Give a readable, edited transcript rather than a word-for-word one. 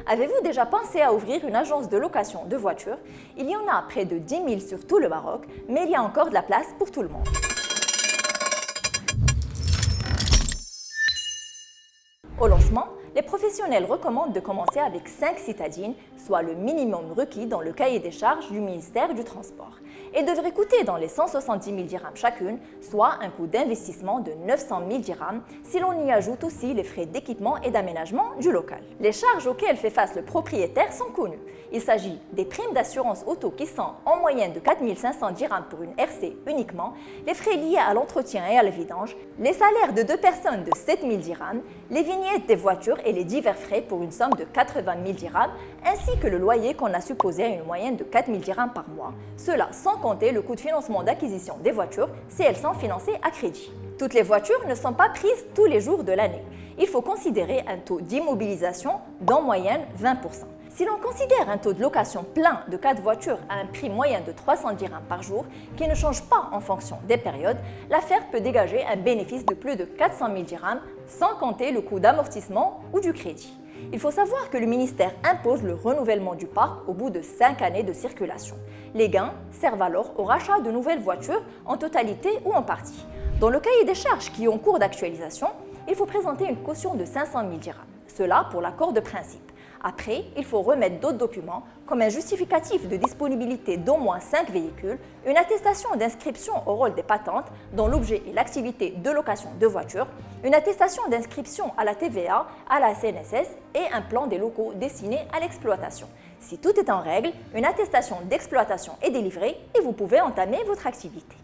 Avez-vous déjà pensé à ouvrir une agence de location de voitures? Il y en a près de 10 000 sur tout le Maroc, mais il y a encore de la place pour tout le monde. Au lancement, les professionnels recommandent de commencer avec 5 citadines, soit le minimum requis dans le cahier des charges du ministère du Transport. Elles devraient coûter dans les 170 000 dirhams chacune, soit un coût d'investissement de 900 000 dirhams si l'on y ajoute aussi les frais d'équipement et d'aménagement du local. Les charges auxquelles fait face le propriétaire sont connues. Il s'agit des primes d'assurance auto qui sont en moyenne de 4 500 dirhams pour une RC uniquement, les frais liés à l'entretien et à la vidange, les salaires de 2 personnes de 7 000 dirhams, les vignettes des voitures et les divers frais pour une somme de 80 000 dirhams, ainsi que le loyer qu'on a supposé à une moyenne de 4 000 dirhams par mois. Cela sans compter le coût de financement d'acquisition des voitures si elles sont financées à crédit. Toutes les voitures ne sont pas prises tous les jours de l'année. Il faut considérer un taux d'immobilisation d'en moyenne 20%. Si l'on considère un taux de location plein de 4 voitures à un prix moyen de 300 dirhams par jour, qui ne change pas en fonction des périodes, l'affaire peut dégager un bénéfice de plus de 400 000 dirhams, sans compter le coût d'amortissement ou du crédit. Il faut savoir que le ministère impose le renouvellement du parc au bout de 5 années de circulation. Les gains servent alors au rachat de nouvelles voitures en totalité ou en partie. Dans le cahier des charges qui est en cours d'actualisation, il faut présenter une caution de 500 000 dirhams. Cela pour l'accord de principe. Après, il faut remettre d'autres documents comme un justificatif de disponibilité d'au moins 5 véhicules, une attestation d'inscription au rôle des patentes dont l'objet est l'activité de location de voitures, une attestation d'inscription à la TVA, à la CNSS et un plan des locaux destinés à l'exploitation. Si tout est en règle, une attestation d'exploitation est délivrée et vous pouvez entamer votre activité.